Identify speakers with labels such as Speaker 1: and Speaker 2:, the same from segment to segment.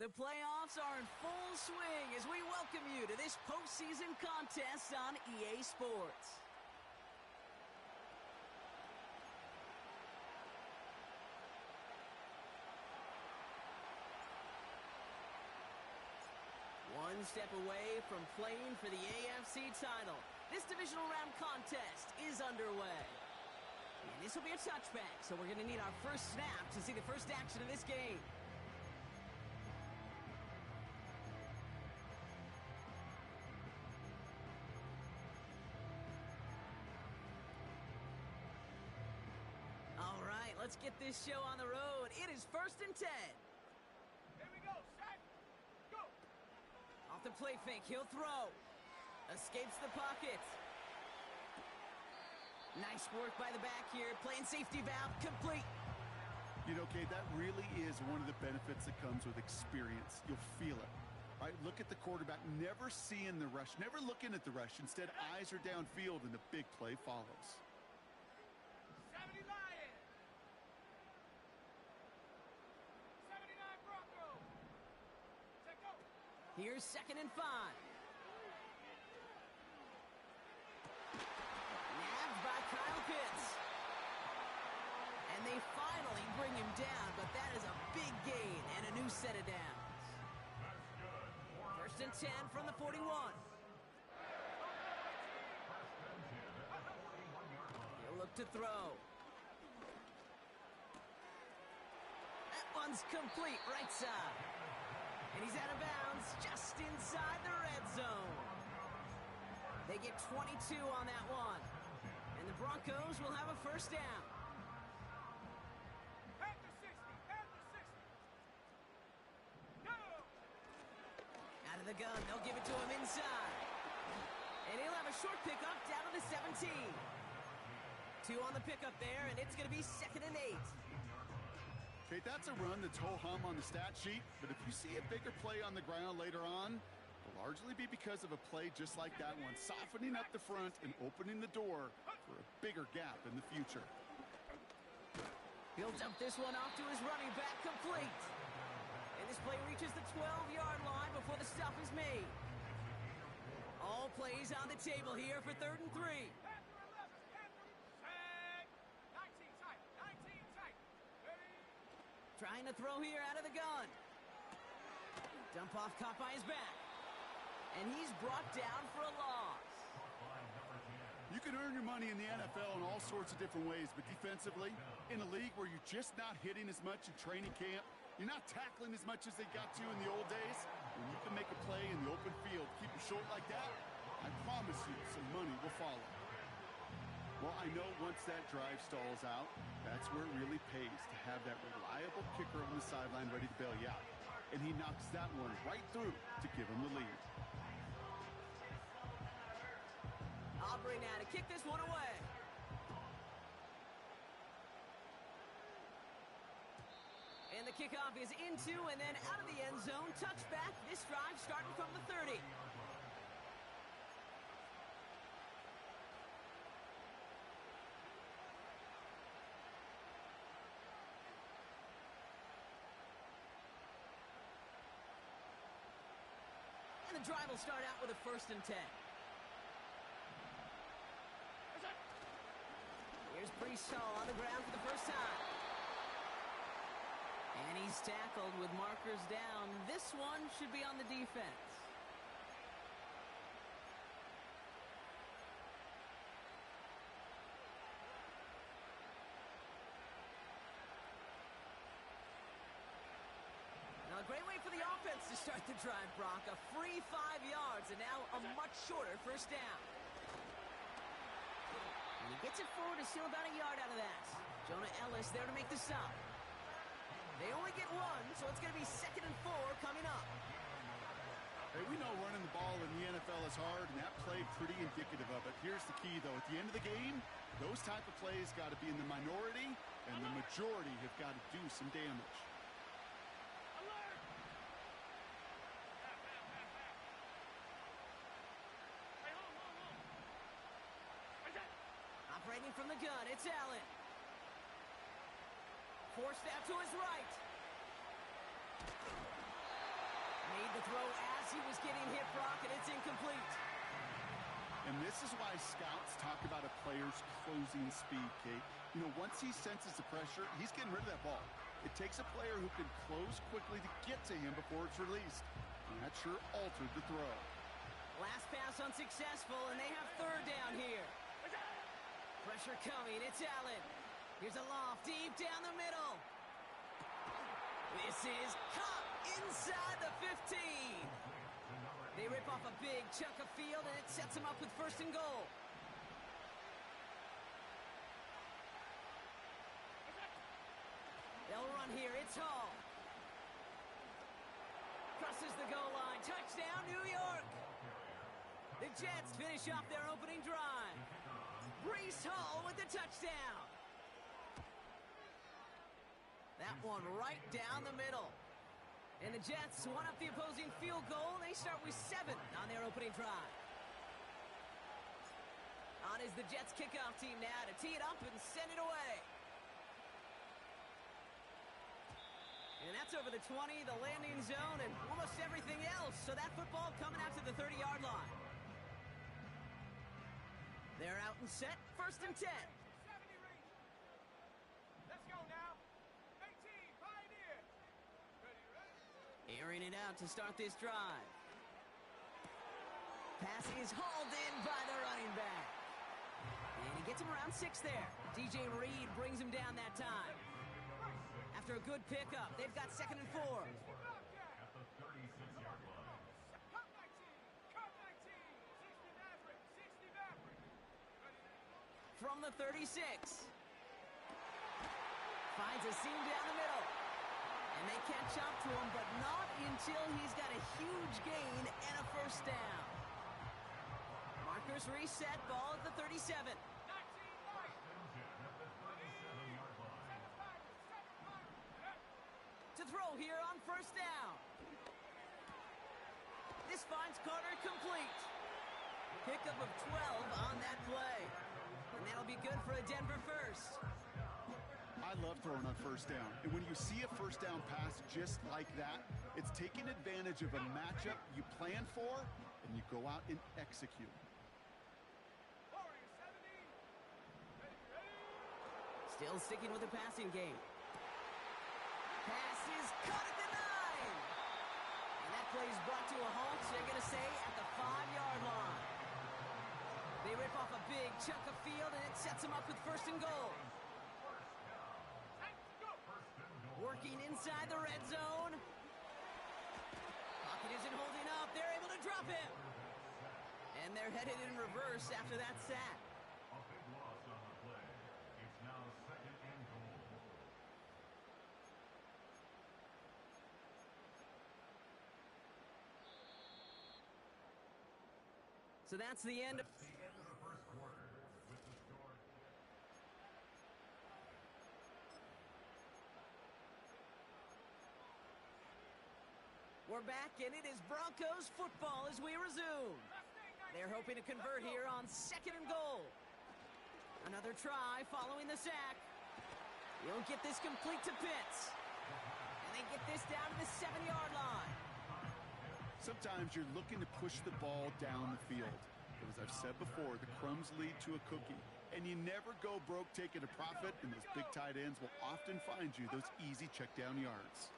Speaker 1: The playoffs are in full swing as we welcome you to this postseason contest on EA Sports. One step away from playing for the AFC title. This divisional round contest is underway. And this will be a touchback, so we're going to need our first snap to see the first action of this game. All right, let's get this show on the road. It is 1st and 10.
Speaker 2: Here we go, set, go!
Speaker 1: Off the play fake, he'll throw. Escapes the pocket. Nice work by the back here. Playing safety valve, complete.
Speaker 3: You know, Kate, that really is one of the benefits that comes with experience. You'll feel it. All right, look at the quarterback, never seeing the rush, never looking at the rush. Instead, eyes are downfield, and the big play follows.
Speaker 2: 70 Lions! 79 Broncos! Set, go!
Speaker 1: Here's 2nd and 5. Nabbed by Kyle Pitts. And they finally bring him down, but that is a big gain and a new set of downs. 1st and 10 from the 41. He'll look to throw. That one's complete, right side. And he's out of bounds just inside the red zone. They get 22 on that one. And the Broncos will have a first down.
Speaker 2: At the 60, at the 60. Go!
Speaker 1: Out of the gun, they'll give it to him inside. And he'll have a short pickup down to the 17. 2 on the pickup there, and it's going to be 2nd and 8.
Speaker 3: Kate, that's a run that's ho-hum on the stat sheet, but if you see a bigger play on the ground later on, it'll largely be because of a play just like that one, softening up the front and opening the door for a bigger gap in the future.
Speaker 1: He'll dump this one off to his running back, complete. And this play reaches the 12-yard line before the stop is made. All plays on the table here for 3rd and 3.
Speaker 2: Set, 19 tight, 19 tight. Ready?
Speaker 1: Trying to throw here out of the gun. Dump off caught by his back. And he's brought down for a loss.
Speaker 3: You can earn your money in the NFL in all sorts of different ways, but defensively, in a league where you're just not hitting as much in training camp, you're not tackling as much as they got to in the old days, when you can make a play in the open field, keep it short like that, I promise you some money will follow. Well, I know once that drive stalls out, that's where it really pays to have that reliable kicker on the sideline ready to bail you out. And he knocks that one right through to give him the lead.
Speaker 1: Aubrey now to kick this one away. And the kickoff is into and then out of the end zone. Touchback. This drive starting from the 30. And the drive will start out with a 1st and 10. Here's Brees Hall on the ground for the first time. And he's tackled with markers down. This one should be on the defense. Now a great way for the offense to start the drive, Brock. A free 5 yards and now a much shorter first down. And he gets it forward to steal about a yard out of that. Jonah Ellis there to make the stop. They only get 1, so it's going to be 2nd and 4 coming up.
Speaker 3: Hey, we know running the ball in the NFL is hard, and that play pretty indicative of it. Here's the key, though. At the end of the game, those type of plays got to be in the minority, and the majority have got to do some damage.
Speaker 2: Alert! Hey, hold. Where's that?
Speaker 1: Operating from the gun, it's Allen. Forced out to his right. Made the throw as he was getting hit, Brock, and it's incomplete.
Speaker 3: And this is why scouts talk about a player's closing speed, Kate. You know, once he senses the pressure, he's getting rid of that ball. It takes a player who can close quickly to get to him before it's released. And that sure altered the throw.
Speaker 1: Last pass unsuccessful, and they have third down here. Pressure coming, it's Allen. Here's a loft deep down the middle. This is caught inside the 15. They rip off a big chunk of field, and it sets them up with first and goal. They'll run here, it's Hall. Crosses the goal line, touchdown New York. The Jets finish off their opening drive. Breece Hall with the touchdown. That one right down the middle. And the Jets one up the opposing field goal. They start with 7 on their opening drive. On is the Jets kickoff team now to tee it up and send it away. And that's over the 20, the landing zone, and almost everything else. So that football coming out to the 30-yard line. They're out and set, first and 10.
Speaker 2: 70 range. Let's go now. 18, Pioneer. Ready.
Speaker 1: Airing it out to start this drive. Pass is hauled in by the running back. And he gets him around 6 there. DJ Reed brings him down that time. After a good pickup, they've got second and 4.
Speaker 2: At the 36-yard line. Come 19. Come 19. 60 Maverick. 60 Maverick. Ready.
Speaker 1: From the 36. Finds a seam down the middle. And they catch up to him, but not until he's got a huge gain and a first down. Markers reset, ball at the 37.
Speaker 2: 19 right.
Speaker 1: To throw here on first down. This finds Carter complete. Pickup of 12 on that play. And that'll be good for a Denver first.
Speaker 3: I love throwing on first down. And when you see a first down pass just like that, it's taking advantage of a matchup you plan for, and you go out and execute.
Speaker 2: Warrior 70. Ready.
Speaker 1: Still sticking with the passing game. Pass is caught at the 9. And that play is brought to a halt, so they're going to say at the 5-yard line. They rip off a big chunk of field, and it sets them up with first and goal. Working inside the red zone. Pocket isn't holding up. They're able to drop him. And they're headed in reverse after that sack.
Speaker 4: A big loss on the play. It's now second and goal.
Speaker 1: So that's the end.
Speaker 4: That's the end of the first quarter with the score.
Speaker 1: We're back, and it is Broncos football as we resume. They're hoping to convert here on second and goal. Another try following the sack. He'll get this complete to Pitts. And they get this down to the 7-yard line.
Speaker 3: Sometimes you're looking to push the ball down the field. But as I've said before, the crumbs lead to a cookie. And you never go broke taking a profit, and those big tight ends will often find you those easy check down yards.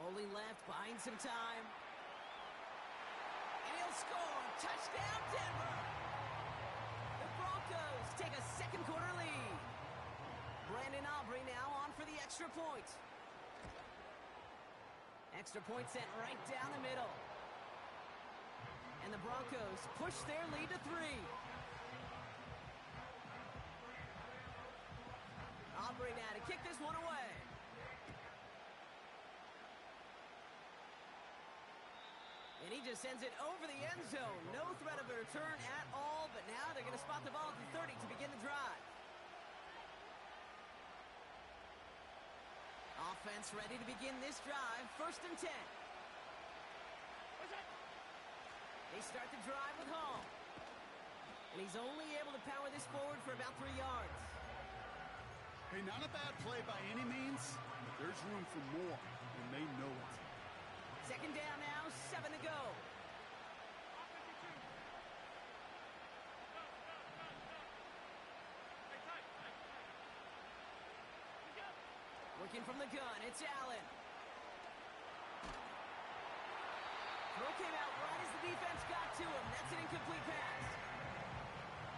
Speaker 1: Rolling left, buying some time. And he'll score. Touchdown, Denver. The Broncos take a second quarter lead. Brandon Aubrey now on for the extra point. Extra point sent right down the middle. And the Broncos push their lead to 3. Aubrey now to kick this one away. And he just sends it over the end zone. No threat of a return at all, but now they're going to spot the ball at the 30 to begin the drive. Offense ready to begin this drive. First and 10. They start the drive with Hall. And he's only able to power this forward for about 3 yards.
Speaker 3: Hey, not a bad play by any means, but there's room for more, and they know it.
Speaker 1: Second down now, 7 to go. Working from the gun, it's Allen. Throw came out right as the defense got to him. That's an incomplete pass.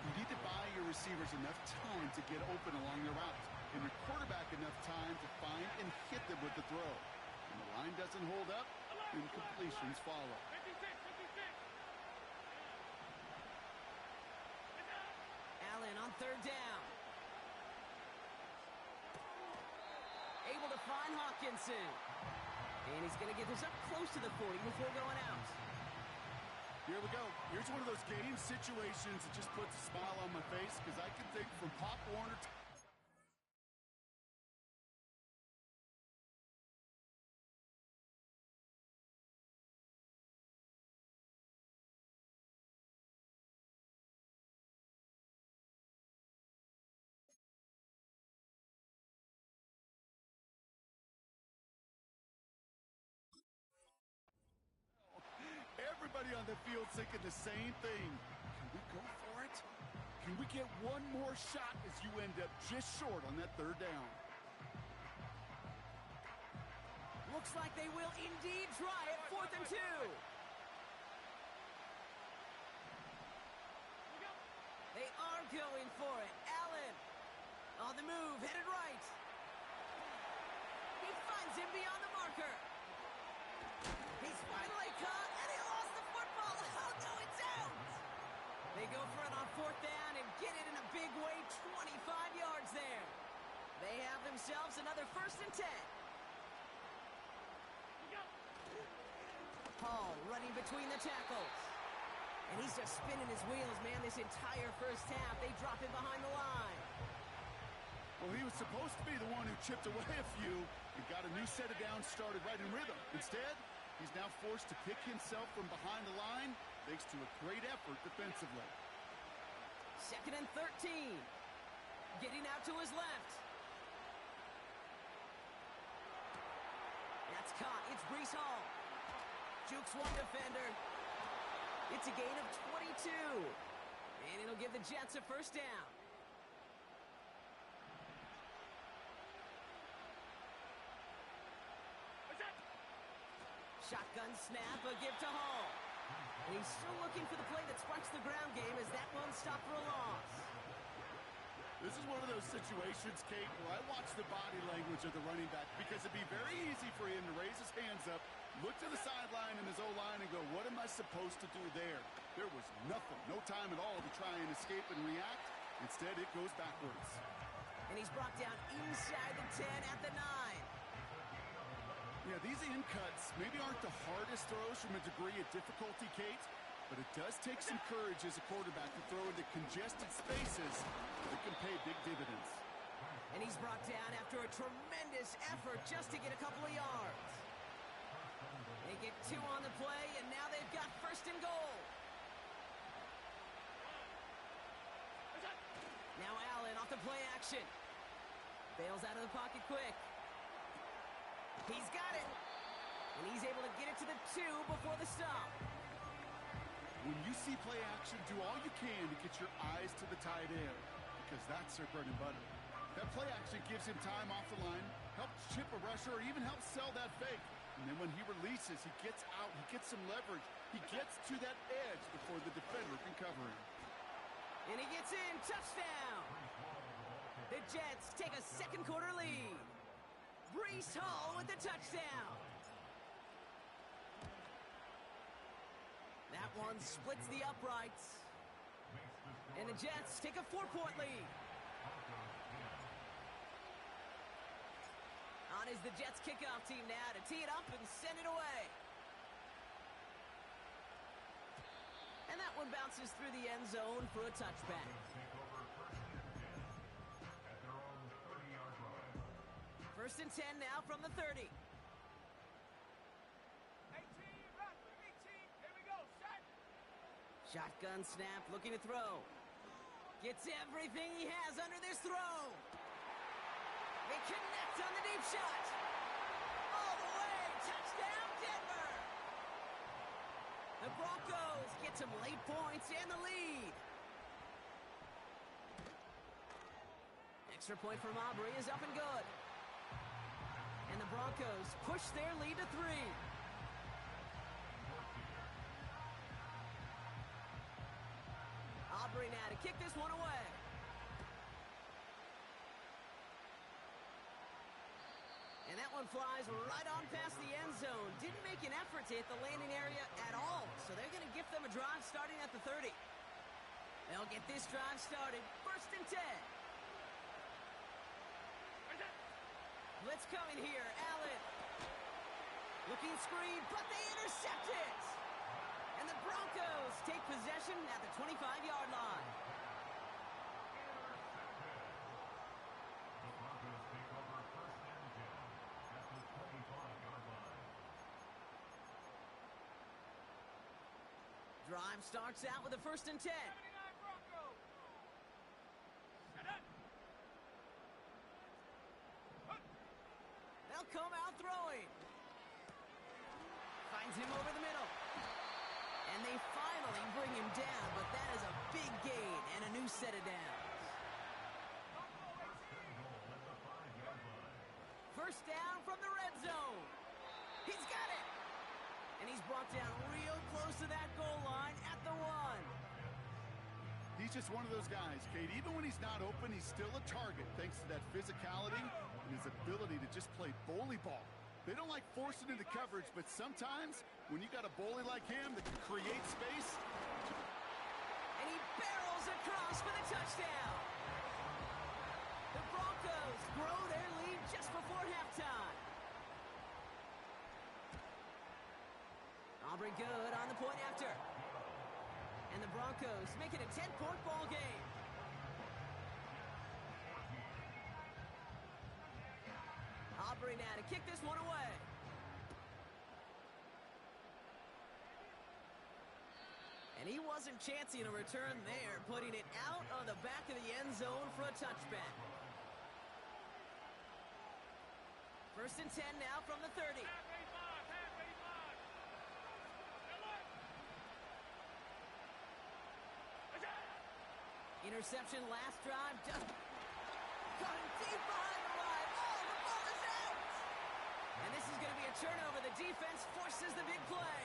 Speaker 3: You need to buy your receivers enough time to get open along their routes, and your quarterback enough time to find and hit them with the throw. When the line doesn't hold up, incompletions follow.
Speaker 2: 56.
Speaker 1: Allen on third down. Able to find Hawkinson. And he's going to get this up close to the 40 before going out.
Speaker 3: Here we go. Here's one of those game situations that just puts a smile on my face because I can think from Pop Warner to everybody on the field thinking the same thing. Can we go for it? Can we get one more shot as you end up just short on that third down?
Speaker 1: Looks like they will indeed try it. 4th and 2. They are going for it. Allen on the move, headed right. He finds him beyond the marker. He's finally caught, and he lost the football. Oh, no, it's out. They go for it on 4th down and get it in a big way, 25 yards there. They have themselves another 1st and 10. Hall running between the tackles. And he's just spinning his wheels, man, this entire first half. They drop him behind the line.
Speaker 3: Well, he was supposed to be the one who chipped away a few and got a new set of downs started right in rhythm. Instead, he's now forced to pick himself from behind the line thanks to a great effort defensively.
Speaker 1: 2nd and 13. Getting out to his left. That's caught. It's Breece Hall. Jukes one defender. It's a gain of 22. And it'll give the Jets a 1st down. Shotgun snap, a give to Hall. And he's still looking for the play that sparks the ground game as that one stopped for a loss.
Speaker 3: This is one of those situations, Kate, where I watch the body language of the running back because it'd be very easy for him to raise his hands up, look to the sideline in his O-line and go, what am I supposed to do there? There was nothing, no time at all to try and escape and react. Instead, it goes backwards.
Speaker 1: And he's brought down inside the 10 at the 9.
Speaker 3: Yeah, these in cuts maybe aren't the hardest throws from a degree of difficulty, Kate, but it does take some courage as a quarterback to throw into congested spaces that can pay big dividends.
Speaker 1: And he's brought down after a tremendous effort just to get a couple of yards. They get 2 on the play, and now they've got 1st and goal. Now Allen off the play action. Bails out of the pocket quick. He's got it. And he's able to get it to the 2 before the stop.
Speaker 3: When you see play action, do all you can to get your eyes to the tight end because that's their bread and butter. That play action gives him time off the line, helps chip a rusher, or even helps sell that fake. And then when he releases, he gets out, he gets some leverage. He gets to that edge before the defender can cover him.
Speaker 1: And he gets in, touchdown. The Jets take a second quarter lead. Breece Hall with the touchdown. That one splits the uprights. And the Jets take a 4-point lead. On is the Jets kickoff team now to tee it up and send it away. And that one bounces through the end zone for a touchback. First and 10 now from the 30.
Speaker 2: 18, right, 18. Here we go, set.
Speaker 1: Shotgun snap, looking to throw. Gets everything he has under this throw. They connect on the deep shot. All the way, touchdown Denver. The Broncos get some late points and the lead. Extra point from Aubrey is up and good. And the Broncos push their lead to 3. Aubrey now to kick this one away. And that one flies right on past the end zone. Didn't make an effort to hit the landing area at all. So they're going to gift them a drive starting at the 30. They'll get this drive started. 1st and 10. Blitz coming here. Allen. Looking screen, but they intercept it. And the Broncos take possession at the 25-yard line.
Speaker 4: The Broncos take over 1st and 10 at the 25-yard line.
Speaker 1: Drive starts out with a 1st and 10.
Speaker 2: 79 Broncos. Set up.
Speaker 1: They'll come out throwing. Finds him over the middle. And they finally bring him down, but that is a big gain and a new set of downs. 1st down from the red zone. He's got it. And he's brought down real close to that goal line at the 1.
Speaker 3: He's just one of those guys, Kate. Even when he's not open, he's still a target thanks to that physicality and his ability to just play bully ball. They don't like forcing into coverage, but sometimes when you got a bully like him that can create space.
Speaker 1: And he barrels across for the touchdown. The Broncos grow their lead just before halftime. Aubrey good on the point after. And the Broncos make it a 10-point ball game. Aubrey now to kick this one away. And he wasn't chancing a return there, putting it out of the back of the end zone for a touchback. 1st and 10 now from the 30. Interception last drive. Just caught him deep behind the line. Oh, the ball is out! And this is going to be a turnover. The defense forces the big play.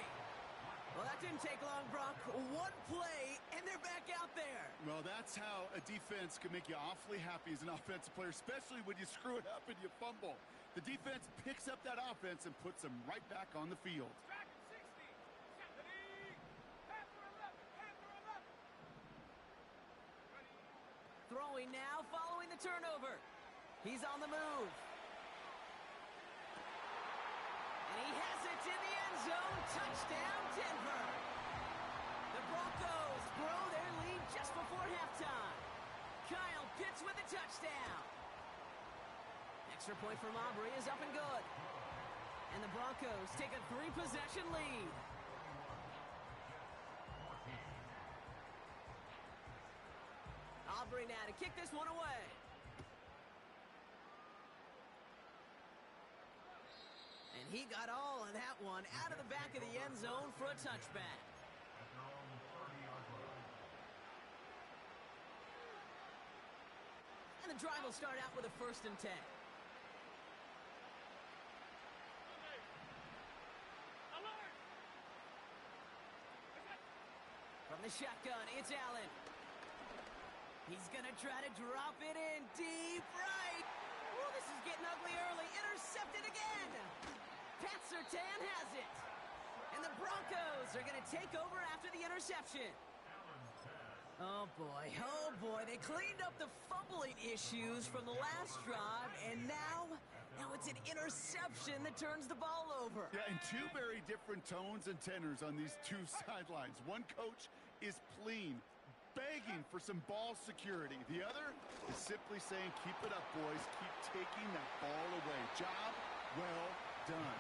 Speaker 1: Well, that didn't take long, Brock. 1 play, and they're back out there.
Speaker 3: Well, that's how a defense can make you awfully happy as an offensive player, especially when you screw it up and you fumble. The defense picks up that offense and puts them right back on the field.
Speaker 2: Back at 60. 70. Panther 11. Panther 11. Ready.
Speaker 1: Throwing now, following the turnover. He's on the move. And he has it in the end zone. Touchdown, Denver. The Broncos grow their lead just before halftime. Kyle Pitts with a touchdown. Extra point from Aubrey is up and good. And the Broncos take a 3-possession lead. Aubrey now to kick this one away. And he got all of that one out of the back of the end zone for a touchback.
Speaker 4: At their own 30-yard line.
Speaker 1: And the drive will start out with a 1st and 10.
Speaker 2: Alert.
Speaker 1: From the shotgun, it's Allen. He's going to try to drop it in deep right. Oh, this is getting ugly early. Intercepted again. Pat Surtain has it. And the Broncos are going to take over after the interception. Oh, boy. Oh, boy. They cleaned up the fumbling issues from the last drive, and now it's an interception that turns the ball over.
Speaker 3: Yeah, and 2 very different tones and tenors on these 2 sidelines. One coach is pleading, begging for some ball security. The other is simply saying, keep it up, boys. Keep taking that ball away. Job well done.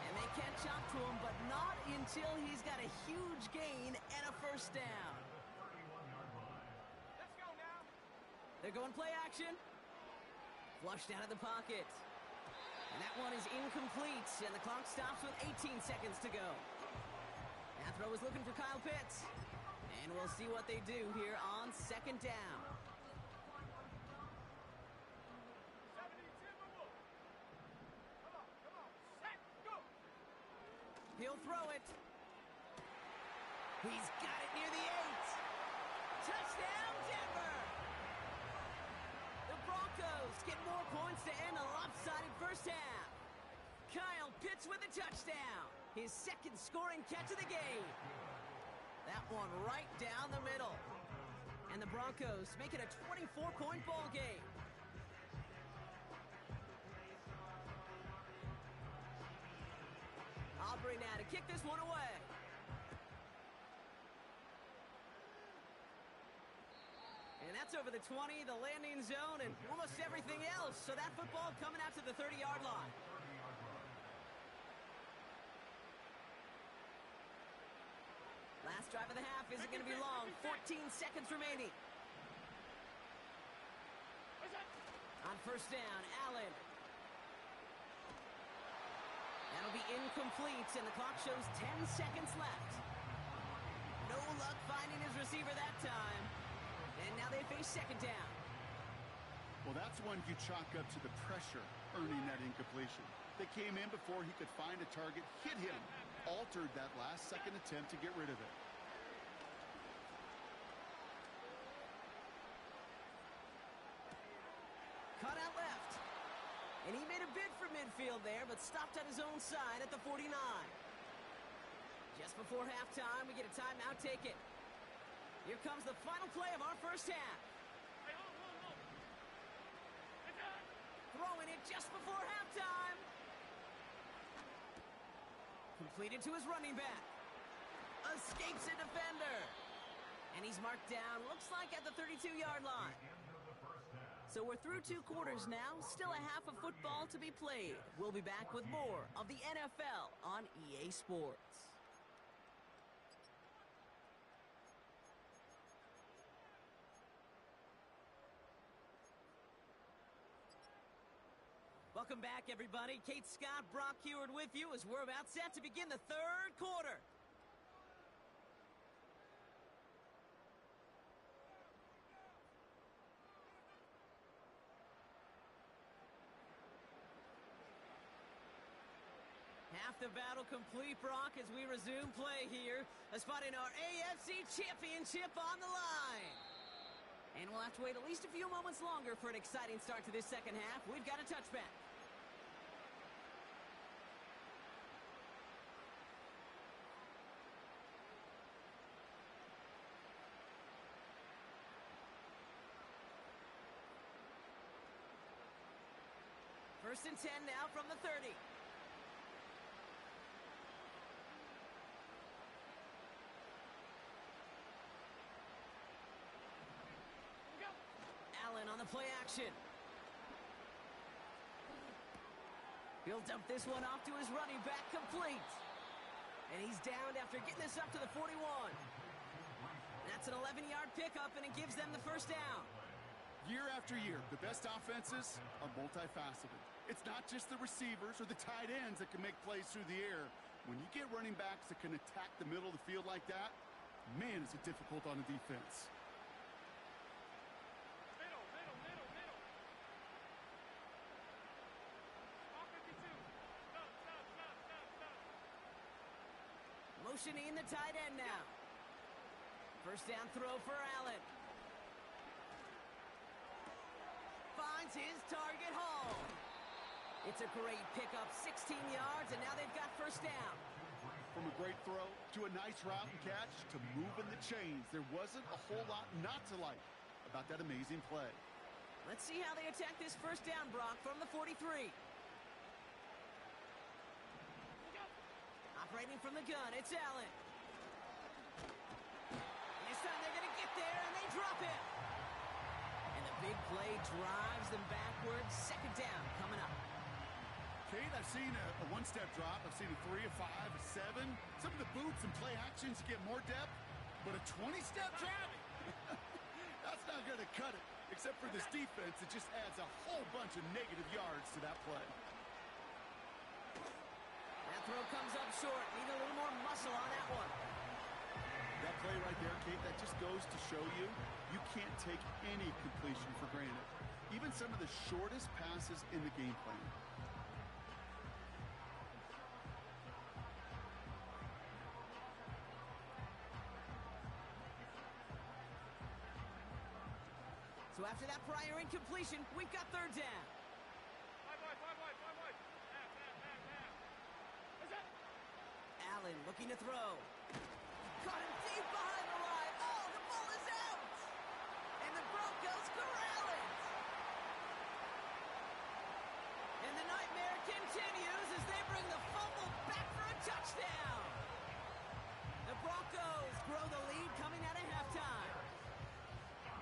Speaker 1: And they catch up to him, but not until he's got a huge gain and a 1st down.
Speaker 2: Let's go now.
Speaker 1: They're going play action. Flushed out of the pocket. And that one is incomplete, and the clock stops with 18 seconds to go. That throw is looking for Kyle Pitts. And we'll see what they do here on second down.
Speaker 2: 72 move. Come on. Set, go.
Speaker 1: He'll throw it. He's got it near the 8. Touchdown, Denver! The Broncos get more points to end a lopsided first half. Kyle Pitts with a touchdown. His second scoring catch of the game. That one right down the middle. And the Broncos make it a 24-point ball game. Aubrey now to kick this one away. And that's over the 20, the landing zone, and almost everything else. So that football coming out to the 30-yard line. Last drive of the half isn't going to be long. 14 seconds remaining. On first down, Allen. That'll be incomplete, and the clock shows 10 seconds left. No luck finding his receiver that time. And now they face second down.
Speaker 3: Well, that's one you chalk up to the pressure earning that incompletion. They came in before he could find a target, hit him, altered that last-second attempt to get rid of it.
Speaker 1: Cut out left. And he made a bid for midfield there, but stopped on his own side at the 49. Just before halftime, we get a timeout taken. Here comes the final play of our first half.
Speaker 2: Hey, hold. It's on.
Speaker 1: Throwing it just before halftime. Completed to his running back. Escapes a defender. And he's marked down, looks like at the 32-yard line. So we're through 2 quarters now. Still a half of football to be played. We'll be back with more of the NFL on EA Sports. Welcome back, everybody. Kate Scott, Brock Heward with you as we're about set to begin the third quarter. Half the battle complete, Brock, as we resume play here. A spot in our AFC Championship on the line. And we'll have to wait at least a few moments longer for an exciting start to this second half. We've got a touchback. First and 10 now from the 30. Allen on the play action. He'll dump this one off to his running back, complete. And he's downed after getting this up to the 41. That's an 11-yard pickup, and it gives them the first down.
Speaker 3: Year after year, the best offenses are multifaceted. It's not just the receivers or the tight ends that can make plays through the air. When you get running backs that can attack the middle of the field like that, man, is it difficult on a defense.
Speaker 2: Middle. Off 52. Stop.
Speaker 1: Motioning the tight end now. First down throw for Allen. Finds his target hole. It's a great pickup, 16 yards, and now they've got first down.
Speaker 3: From a great throw to a nice route and catch to moving the chains, there wasn't a whole lot not to like about that amazing play.
Speaker 1: Let's see how they attack this first down, Brock, from the 43. Operating from the gun, it's Allen. And this time they're going to get there, and they drop it. And the big play drives them backwards. Second down coming up.
Speaker 3: Kate, I've seen a one-step drop. I've seen a 3, a 5, a 7. Some of the boots and play actions get more depth, but a 20-step drop? That's not going to cut it, except for this defense that just adds a whole bunch of negative yards to that play.
Speaker 1: That throw comes up short. Need a little more muscle on that one.
Speaker 3: right there, Kate. That just goes to show you, you can't take any completion for granted. Even some of the shortest passes in the game plan.
Speaker 1: So after that prior incompletion, we've got third down.
Speaker 2: Five wide. Half. What's that?
Speaker 1: Allen looking to throw. Caught him deep behind the line. Oh, the ball is out! And the Broncos corral it! And the nightmare continues as they bring the fumble back for a touchdown. The Broncos grow the lead coming out of halftime.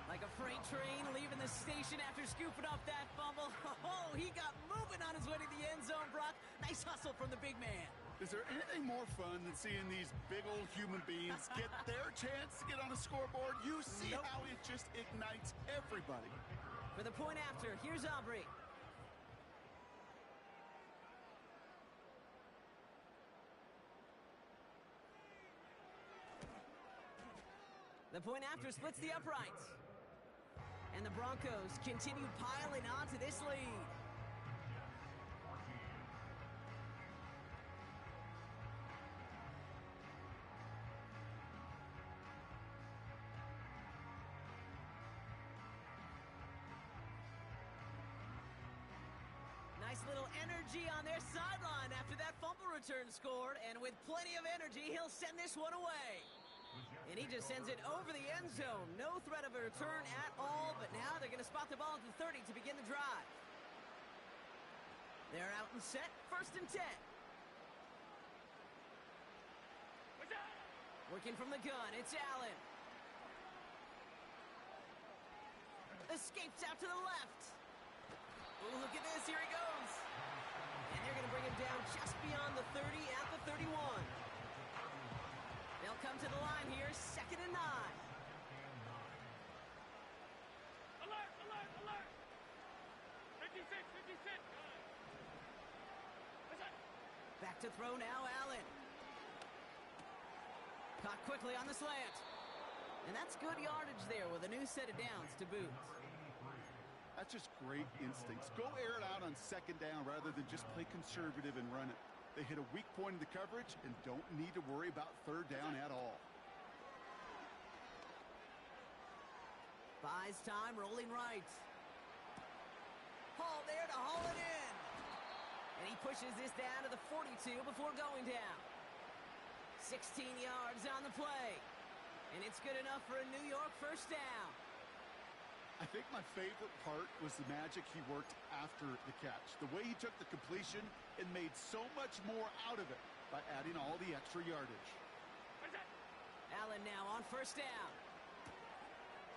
Speaker 1: Like a freight train leaving the station after scooping up that fumble. Oh, he got moving on his way to the end zone, Brock. Nice hustle from the big man.
Speaker 3: Is there anything more fun than seeing these big old human beings get their chance to get on a scoreboard? You see how it just ignites everybody.
Speaker 1: For the point after, here's Aubrey. The point after splits the uprights. And the Broncos continue piling on to this lead. Nice little energy on their sideline after that fumble return scored. And with plenty of energy, he'll send this one away. And he just sends it over the end zone. No threat of a return at all, but now they're going to spot the ball at the 30 to begin the drive. They're out and set, 1st and 10.
Speaker 2: What's that?
Speaker 1: Working from the gun, it's Allen. Escapes out to the left. Ooh, look at this, here he goes. And they're going to bring him down just beyond the 30 at the 31. They'll come to the line here, 2nd and 9.
Speaker 2: Alert! 56. What's that?
Speaker 1: Back to throw now, Allen. Caught quickly on the slant. And that's good yardage there with a new set of downs to boot.
Speaker 3: That's just great instincts. Go air it out on 2nd down rather than just play conservative and run it. They hit a weak point in the coverage and don't need to worry about 3rd down at all.
Speaker 1: Buys time, rolling right. Hall there to haul it in. And he pushes this down to the 42 before going down. 16 yards on the play. And it's good enough for a New York 1st down.
Speaker 3: I think my favorite part was the magic he worked after the catch. The way he took the completion and made so much more out of it by adding all the extra yardage.
Speaker 2: What's that?
Speaker 1: Allen now on 1st down.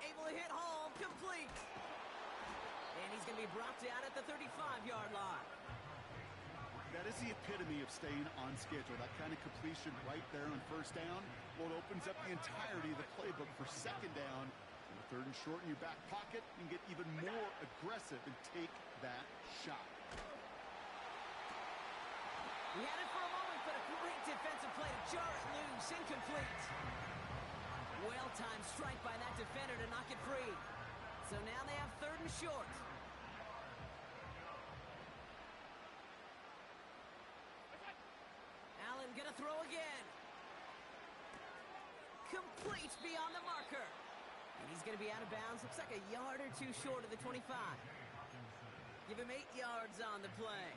Speaker 1: Able to hit Hall, complete. And he's going to be brought down at the 35-yard line.
Speaker 3: That is the epitome of staying on schedule. That kind of completion right there on 1st down. Well, it opens up the entirety of the playbook for 2nd down. And the 3rd and short in your back pocket, and get even more aggressive and take that shot.
Speaker 1: He had it for a moment, but a great defensive play to jar it loose, incomplete. Well-timed strike by that defender to knock it free. So now they have 3rd and short. Allen gonna throw again. Complete beyond the marker. And he's gonna be out of bounds. Looks like a yard or 2 short of the 25. Give him 8 yards on the play.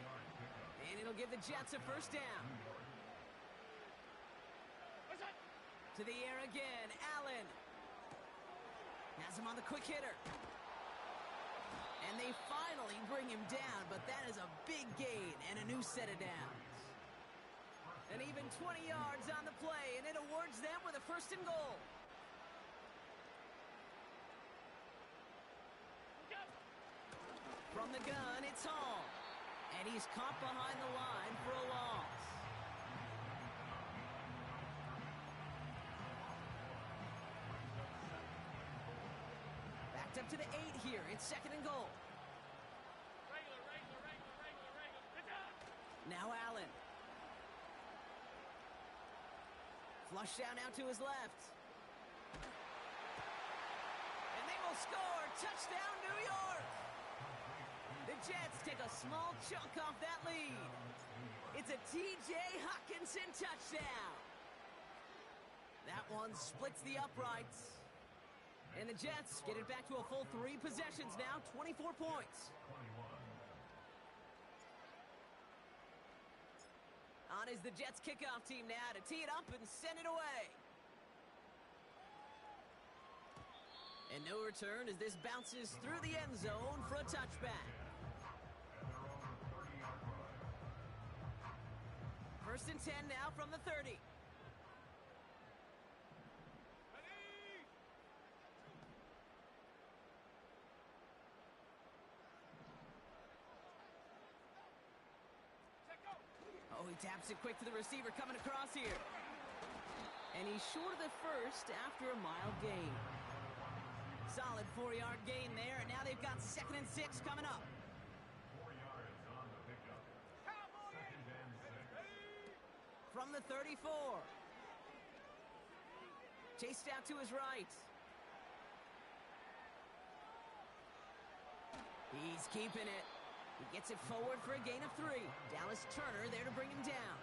Speaker 1: And it'll give the Jets a 1st down.
Speaker 2: What's that?
Speaker 1: To the air again, Allen. Has him on the quick hitter. And they finally bring him down, but that is a big gain and a new set of downs. And even 20 yards on the play, and it awards them with a 1st and goal. From the gun, it's Hall. And he's caught behind the line for a loss. Backed up to the 8 here. It's 2nd and goal.
Speaker 2: Regular. It's up.
Speaker 1: Now Allen. Flush down out to his left. will score. Touchdown, New York. The Jets take a small chunk off that lead. It's a T.J. Hockenson touchdown. That one splits the uprights. And the Jets get it back to a full 3 possessions now, 24 points. On is the Jets kickoff team now to tee it up and send it away. And no return as this bounces through the end zone for a touchback. First and 10 now from the 30. Oh, he taps it quick to the receiver coming across here. And he's short of the first after a mild gain. Solid 4-yard gain there, and now they've got 2nd and 6 coming up.
Speaker 4: 4 yards on the pickup. Second and 6.
Speaker 1: From the 34. Chased out to his right. He's keeping it. He gets it forward for a gain of 3. Dallas Turner there to bring him down.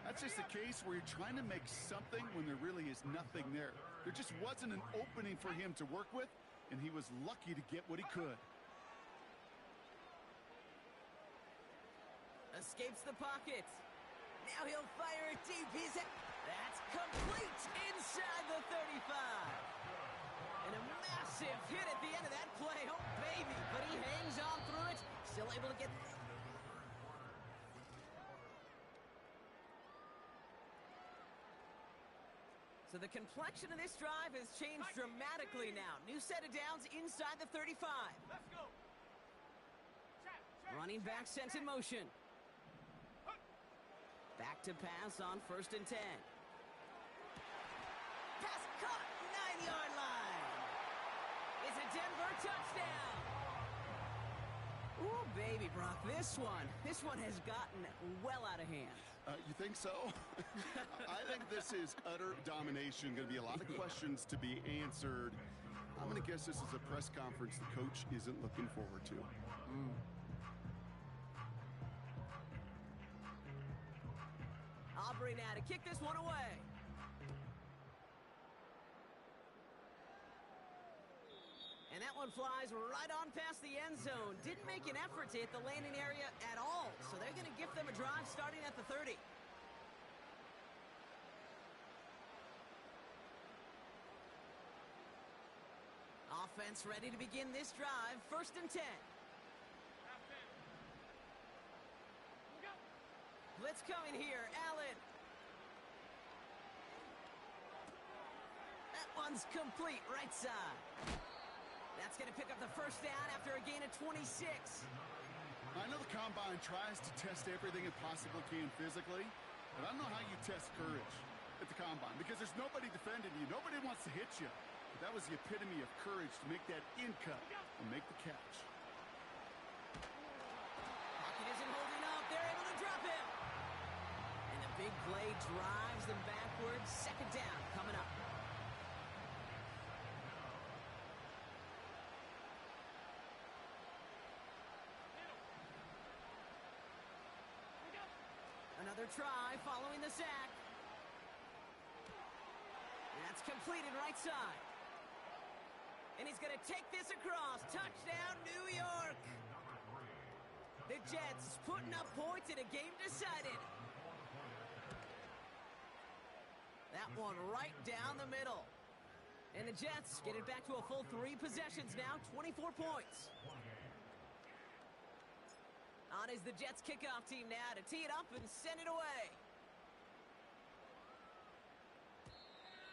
Speaker 3: That's just a case where you're trying to make something when there really is nothing there. There just wasn't an opening for him to work with, and he was lucky to get what he could.
Speaker 1: Escapes the pocket. Now he'll fire it deep. That's complete inside the 35. And a massive hit at the end of that play. Oh, baby. But he hangs on through it. Still able to get... So the complexion of this drive has changed dramatically now. New set of downs inside the 35.
Speaker 2: Let's go.
Speaker 1: Running back sent in motion. Back to pass on 1st and 10. Pass caught, 9-yard line. It's a Denver touchdown. Ooh, baby, Brock, this one has gotten well out of hand.
Speaker 3: You think so? I think this is utter domination. Going to be a lot of questions to be answered. I'm going to guess this is a press conference the coach isn't looking forward to.
Speaker 1: Aubrey now to kick this one away. And that one flies right on past the end zone. Didn't make an effort to hit the landing area at all. So they're going to give them a drive starting at the 30. Offense ready to begin this drive. 1st and 10. Blitz coming here. Allen. That one's complete. Right side. That's going to pick up the 1st down after a gain of 26.
Speaker 3: I know the Combine tries to test everything it possibly can physically, but I don't know how you test courage at the Combine because there's nobody defending you. Nobody wants to hit you. But that was the epitome of courage to make that in cut and make the catch.
Speaker 1: Pocket isn't holding up. They're able to drop him. And the big play drives them backwards. 2nd down coming up. Another try following the sack. That's completed right side. And he's going to take this across. Touchdown, New York. The Jets putting up points in a game decided. That one right down the middle. And the Jets get it back to a full 3 possessions now, 24 points. On is the Jets kickoff team now to tee it up and send it away.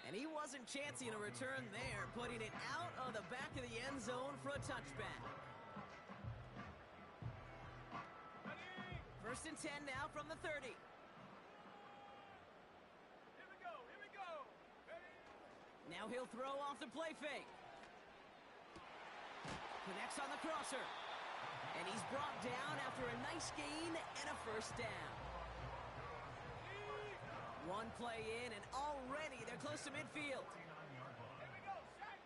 Speaker 1: And he wasn't chancing a return there, putting it out of the back of the end zone for a touchback. 1st and 10 now from the 30.
Speaker 2: Here we go. Ready?
Speaker 1: Now he'll throw off the play fake. Connects on the crosser. And he's brought down after a nice gain and a 1st down. One play in, and already they're close to midfield.
Speaker 2: Here we go. Shaq.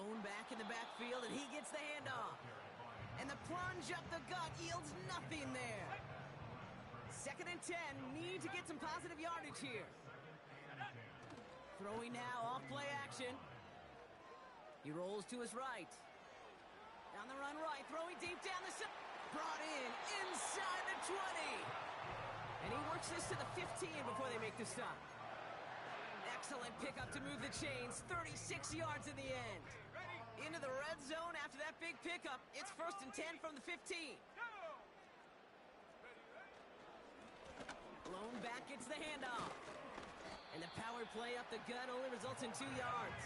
Speaker 1: Thrown back in the backfield, and he gets the handoff. And the plunge up the gut yields nothing there. 2nd and 10, need to get some positive yardage here. Throwing now, off play action. He rolls to his right. Down the run right, throwing deep down the side. Brought in, inside the 20. And he works this to the 15 before they make the stop. Excellent pickup to move the chains, 36 yards in the end. Into the red zone after that big pickup. It's 1st and 10 from the 15. Blown back, gets the handoff. And the power play up the gut only results in 2 yards.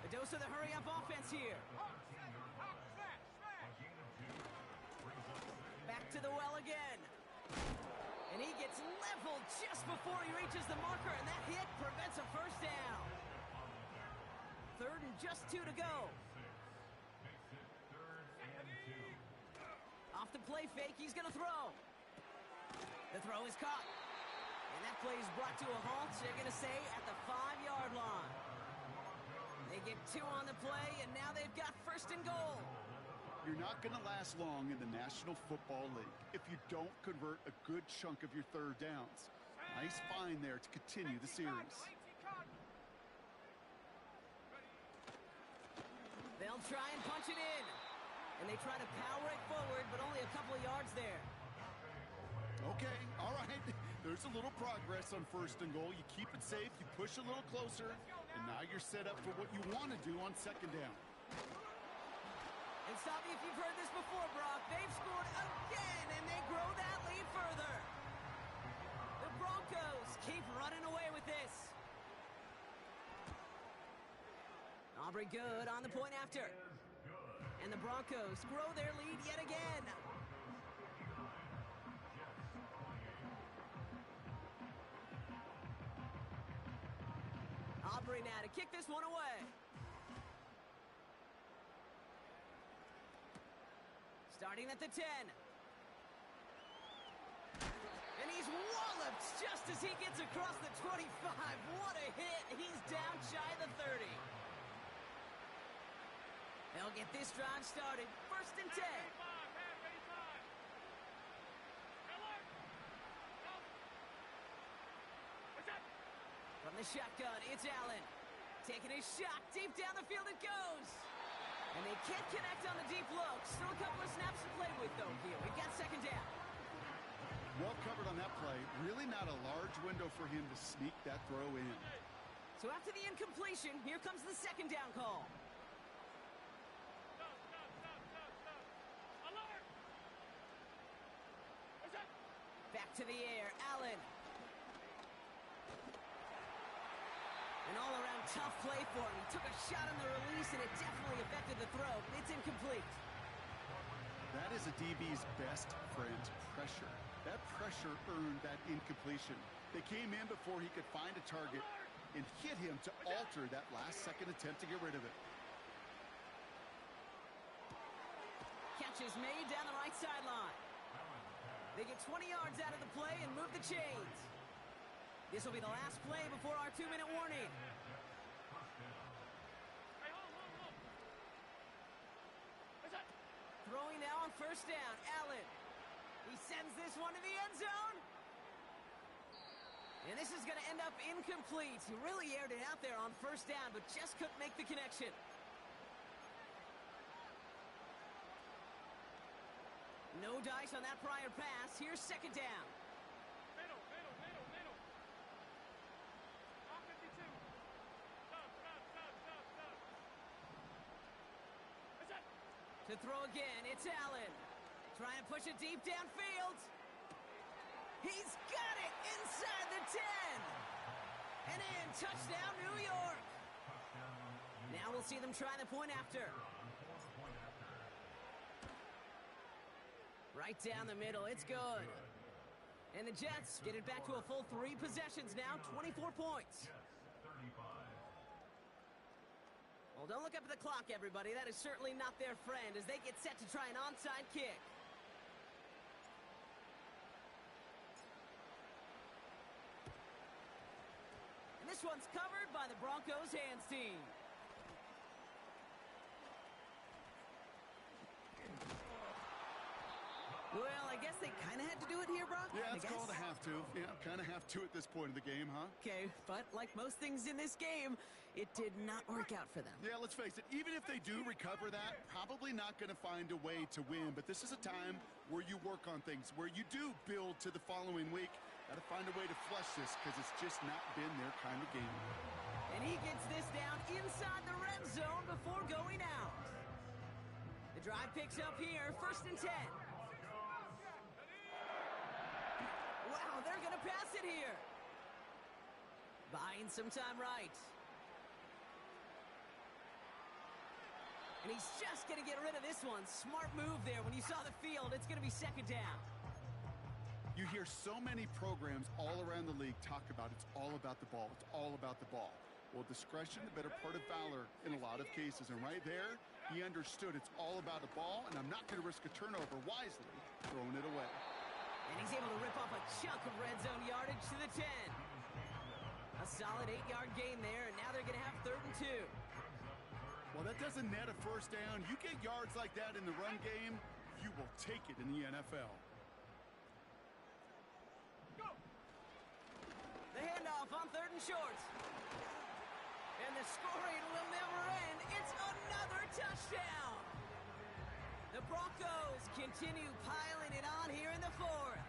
Speaker 1: A dose of the hurry-up offense here. Back to the well again. And he gets leveled just before he reaches the marker, and that hit prevents a first down. 3rd and just 2 to go. Off the play fake, he's going to throw. The throw is caught. And that play is brought to a halt, so they're going to say at the 5-yard line. They get 2 on the play, and now they've got 1st and goal.
Speaker 3: You're not going to last long in the National Football League if you don't convert a good chunk of your 3rd downs. Nice find there to continue the series.
Speaker 1: They'll try and punch it in. And they try to power it forward, but only a couple of yards there.
Speaker 3: Okay, all right. There's a little progress on 1st and goal. You keep it safe, you push a little closer, and now you're set up for what you want to do on 2nd down.
Speaker 1: And stop me if you've heard this before, Brock. They've scored again, and they grow that lead further. The Broncos keep running away with this. Aubrey good on the point after. And the Broncos grow their lead yet again. Aubrey now to kick this one away. Starting at the 10. And he's walloped just as he gets across the 25. What a hit. He's down shy of the 30. They'll get this drive started. 1st and 10. From the shotgun, it's Allen. Taking his shot. Deep down the field it goes. And they can't connect on the deep look. Still a couple of snaps to play with, though, here. We've got 2nd down.
Speaker 3: Well covered on that play. Really not a large window for him to sneak that throw in.
Speaker 1: So after the incompletion, here comes the 2nd down call. Back to the air, Allen. An all-around tough play for him. He took a shot on the release, and it definitely affected the throw. It's incomplete.
Speaker 3: That is a DB's best friend, pressure. That pressure earned that incompletion. They came in before he could find a target and hit him to alter that last-second attempt to get rid of it.
Speaker 1: Catch is made down the right sideline. They get 20 yards out of the play and move the chains. This will be the last play before our 2-minute warning. Throwing now on 1st down, Allen. He sends this one to the end zone. And this is going to end up incomplete. He really aired it out there on 1st down, but just couldn't make the connection. No dice on that prior pass. Here's 2nd down.
Speaker 2: Middle. Top 52. Stop.
Speaker 1: To throw again, it's Allen. Trying to push it deep downfield. He's got it inside the 10. And in, touchdown, New York. Now we'll see them try the point after. Right down the middle, it's good. And the Jets get it back to a full 3 possessions now, 24 points. Well, don't look up at the clock, everybody. That is certainly not their friend as they get set to try an onside kick. And this one's covered by the Broncos hands team. guess they kind of had to do it here, Brock?
Speaker 3: Yeah,
Speaker 1: I
Speaker 3: it's
Speaker 1: guess.
Speaker 3: called a have to. Yeah, kind of have to at this point of the game, huh?
Speaker 1: Okay, but like most things in this game, it did not work out for them.
Speaker 3: Yeah, let's face it, even if they do recover that, probably not going to find a way to win. But this is a time where you work on things, where you do build to the following week. Got to find a way to flush this because it's just not been their kind of game.
Speaker 1: And he gets this down inside the red zone before going out. The drive picks up here, 1st and 10. Wow, they're going to pass it here. Buying some time right. And he's just going to get rid of this one. Smart move there. When you saw the field, it's going to be 2nd down.
Speaker 3: You hear so many programs all around the league talk about it's all about the ball. It's all about the ball. Well, discretion, the better part of valor in a lot of cases. And right there, he understood it's all about the ball, and I'm not going to risk a turnover, wisely throwing it away.
Speaker 1: And he's able to rip off a chunk of red zone yardage to the 10. A solid 8-yard gain there, and now they're going to have 3rd and 2.
Speaker 3: Well, that doesn't net a first down. You get yards like that in the run game, you will take it in the NFL.
Speaker 1: The handoff on 3rd and short. And the scoring will never end. It's another touchdown. The Broncos continue piling it on here in the 4th.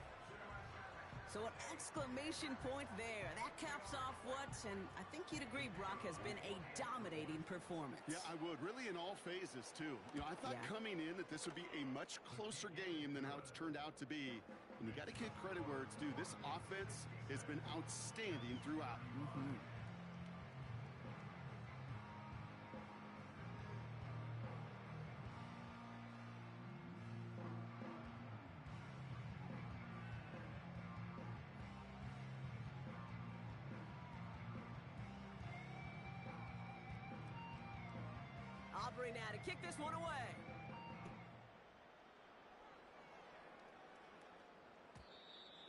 Speaker 1: So an exclamation point there. That caps off what, and I think you'd agree, Brock, has been a dominating performance.
Speaker 3: Yeah, I would. Really in all phases, too. You know, I thought coming in that this would be a much closer game than how it's turned out to be. And you got to give credit where it's due. This offense has been outstanding throughout.
Speaker 1: Aubrey now to kick this one away.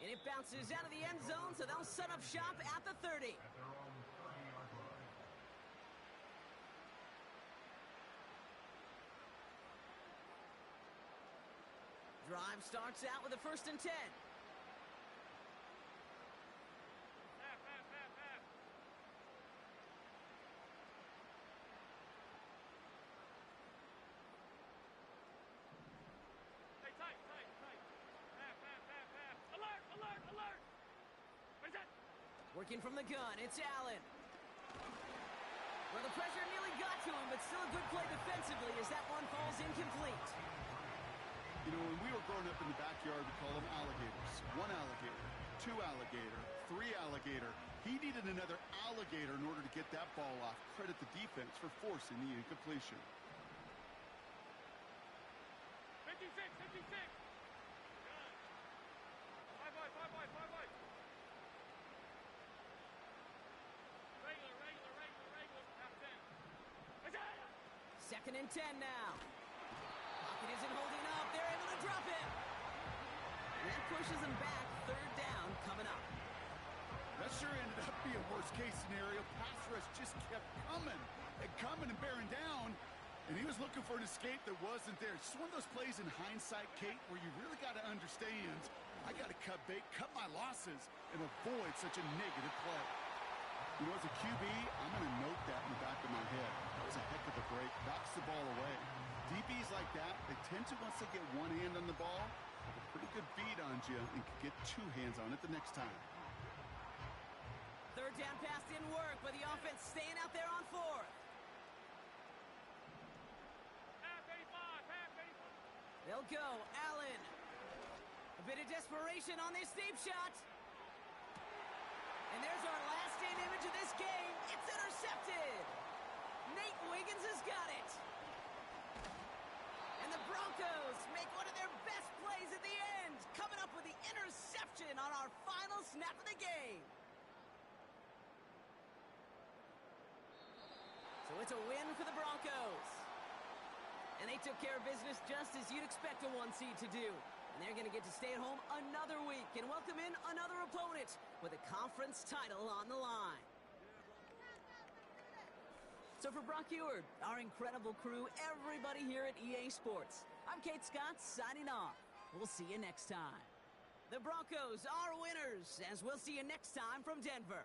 Speaker 1: And it bounces out of the end zone, so they'll set up shop at the 30. Drive starts out with a 1st and 10. Working from the gun, it's Allen. Well, the pressure nearly got to him, but still a good play defensively as that one falls incomplete.
Speaker 3: You know, when we were growing up in the backyard, we call them alligators. 1 alligator, 2 alligator, 3 alligator. He needed another alligator in order to get that ball off. Credit the defense for forcing the incompletion.
Speaker 2: 56. Five wide. Regular.
Speaker 1: 2nd and 10 now. Pocket isn't holding up. They're able to drop it. And that pushes them back. 3rd down coming up.
Speaker 3: That sure ended up being worst-case scenario. Pass rush just kept coming and bearing down. And he was looking for an escape that wasn't there. It's just one of those plays in hindsight, Kate, where you really got to understand, I got to cut bait, cut my losses, and avoid such a negative play. You know, as a QB, I'm going to note that in the back of my head. That was a heck of a break. Knocks the ball away. DBs like that, they tend to, once they get one hand on the ball, have a pretty good beat on you and can get 2 hands on it the next time.
Speaker 1: 3rd down pass didn't work, but the offense staying out there on 4th.
Speaker 2: Half 85.
Speaker 1: They'll go. Allen. A bit of desperation on this deep shot. And there's our last stand image of this game. It's intercepted. Nate Wiggins has got it. And the Broncos make one of their best plays at the end, coming up with the interception on our final snap of the game. So it's a win for the Broncos. And they took care of business just as you'd expect a 1 seed to do. And they're going to get to stay at home another week and welcome in another opponent with a conference title on the line. So for Brock Eward, our incredible crew, everybody here at EA Sports, I'm Kate Scott signing off. We'll see you next time. The Broncos are winners, as we'll see you next time from Denver.